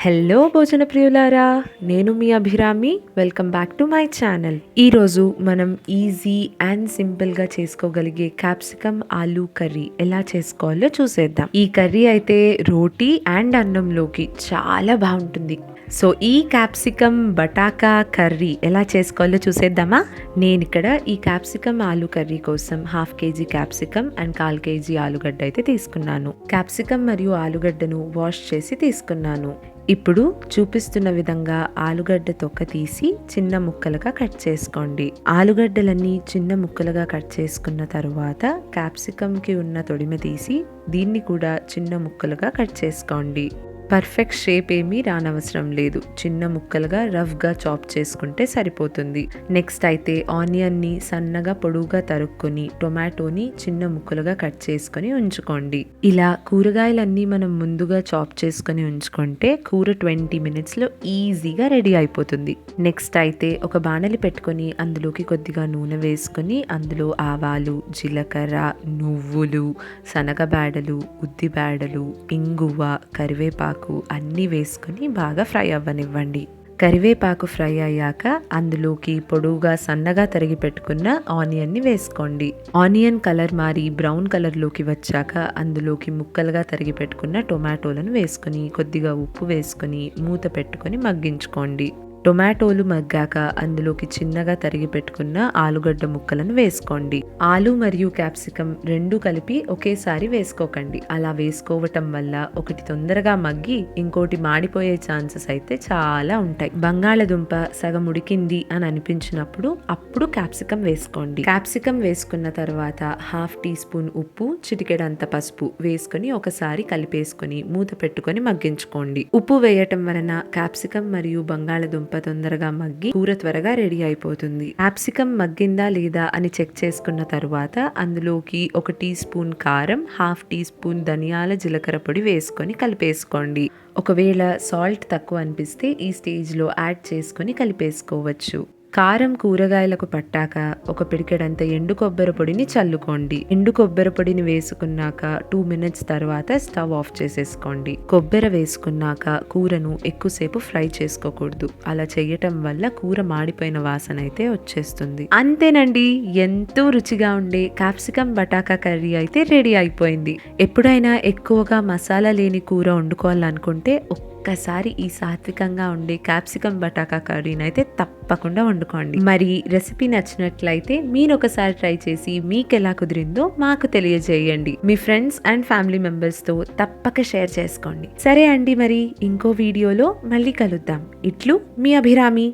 Hello భోజన ప్రియులారా, నేను మీ Abhirami. Welcome back to my channel. ఈరోజు మనం ఈజీ అండ్ సింపుల్గా చేసుకోగలిగే క్యాప్సికమ్ ఆలూ కర్రీ ఎలా చేసుకోవాలో చూసేద్దాం. ఈ కర్రీ అయితే రోటీ అండ్ అన్నంలోకి చాలా బాగుంటుంది. సో ఈ క్యాప్సికమ్ బటాకా కర్రీ ఎలా చేసుకోవాలో చూసేద్దామా. నేను ఇక్కడ ఈ క్యాప్సికమ్ ఆలూ కర్రీ కోసం 1/2 kg క్యాప్సికమ్ అండ్ 1/4 kg ఆలుగడ్డ అయితే తీసుకున్నాను. క్యాప్సికమ్ మరియు ఆలుగడ్డను వాష్ చేసి తీసుకున్నాను. ఇప్పుడు చూపిస్తున్న విధంగా ఆలుగడ్డ తొక్క తీసి చిన్న ముక్కలుగా కట్ చేసుకోండి. ఆలుగడ్డలన్నీ చిన్న ముక్కలుగా కట్ చేసుకున్న తరువాత క్యాప్సికమ్కి ఉన్న తొడిమ తీసి దీన్ని కూడా చిన్న ముక్కలుగా కట్ చేసుకోండి. పర్ఫెక్ట్ షేప్ ఏమీ రానవసరం లేదు, చిన్న ముక్కలుగా రఫ్గా చాప్ చేసుకుంటే సరిపోతుంది. నెక్స్ట్ అయితే ఆనియన్ని సన్నగా పొడువుగా తరుక్కొని టొమాటోని చిన్న ముక్కలుగా కట్ చేసుకొని ఉంచుకోండి. ఇలా కూరగాయలన్నీ మనం ముందుగా చాప్ చేసుకొని ఉంచుకుంటే కూర 20 minutesలో ఈజీగా రెడీ అయిపోతుంది. నెక్స్ట్ అయితే ఒక బాణలి పెట్టుకొని అందులోకి కొద్దిగా నూనె వేసుకొని అందులో ఆవాలు, జీలకర్ర, నువ్వులు, శనగబేడలు, ఉద్దిబేడలు, ఇంగువ, కరివేపాకు అన్నీ వేసుకొని బాగా ఫ్రై అవ్వనివ్వండి. కరివేపాకు ఫ్రై అయ్యాక అందులోకి పొడువుగా సన్నగా తరిగి పెట్టుకున్న ఆనియన్ని వేసుకోండి. ఆనియన్ కలర్ మారి బ్రౌన్ కలర్లోకి వచ్చాక అందులోకి ముక్కలుగా తరిగి పెట్టుకున్న టొమాటోలను వేసుకొని కొద్దిగా ఉప్పు వేసుకొని మూత పెట్టుకొని మగ్గించుకోండి. టొమాటోలు మగ్గాక అందులోకి చిన్నగా తరిగి పెట్టుకున్న ఆలుగడ్డ ముక్కలను వేసుకోండి. ఆలు మరియు క్యాప్సికమ్ రెండు కలిపి ఒకేసారి వేసుకోకండి. అలా వేసుకోవటం వల్ల ఒకటి తొందరగా మగ్గి ఇంకోటి మాడిపోయే ఛాన్సెస్ అయితే చాలా ఉంటాయి. బంగాళదుంప సగం ఉడికింది అని అనిపించినప్పుడు అప్పుడు క్యాప్సికమ్ వేసుకోండి. క్యాప్సికమ్ వేసుకున్న తర్వాత 1/2 teaspoon ఉప్పు, చిటికెడంత పసుపు వేసుకొని ఒకసారి కలిపేసుకొని మూత పెట్టుకొని మగ్గించుకోండి. ఉప్పు వేయటం వలన క్యాప్సికమ్ మరియు బంగాళదుంప తొందరగా మగ్గి కూర త్వరగా రెడీ అయిపోతుంది. క్యాప్సికమ్ మగ్గిందా లేదా అని చెక్ చేసుకున్న తరువాత అందులోకి 1 teaspoon కారం, 1/2 teaspoon ధనియాల జీలకర్ర పొడి వేసుకొని కలిపేసుకోండి. ఒకవేళ సాల్ట్ తక్కువ అనిపిస్తే ఈ స్టేజ్లో యాడ్ చేసుకొని కలిపేసుకోవచ్చు. కారం కూరగాయలకు పట్టాక ఒక పిడికెడంత ఎండు కొబ్బరి పొడిని చల్లుకోండి. ఎండు కొబ్బరి పొడిని వేసుకున్నాక 2 minutes తర్వాత స్టవ్ ఆఫ్ చేసేసుకోండి. కొబ్బరి వేసుకున్నాక కూరను ఎక్కువసేపు ఫ్రై చేసుకోకూడదు. అలా చేయటం వల్ల కూర మాడిపోయిన వాసన అయితే వచ్చేస్తుంది. అంతేనండి, ఎంతో రుచిగా ఉండే క్యాప్సికమ్ బటాకా కర్రీ అయితే రెడీ అయిపోయింది. ఎప్పుడైనా ఎక్కువగా మసాలా లేని కూర వండుకోవాలనుకుంటే ఒక్కసారి ఈ సాత్వికంగా ఉండే క్యాప్సికమ్ బటాకా కర్రీని అయితే తప్పకుండా వండుకోండి. మరి రెసిపీ నచ్చినట్లయితే మీరు ఒకసారి ట్రై చేసి మీకు ఎలా కుదిరిందో మాకు తెలియజేయండి. మీ ఫ్రెండ్స్ అండ్ ఫ్యామిలీ మెంబర్స్తో తప్పక షేర్ చేసుకోండి. సరే అండి, మరి ఇంకో వీడియోలో మళ్ళీ కలుద్దాం. ఇట్లు మీ అభిరామి.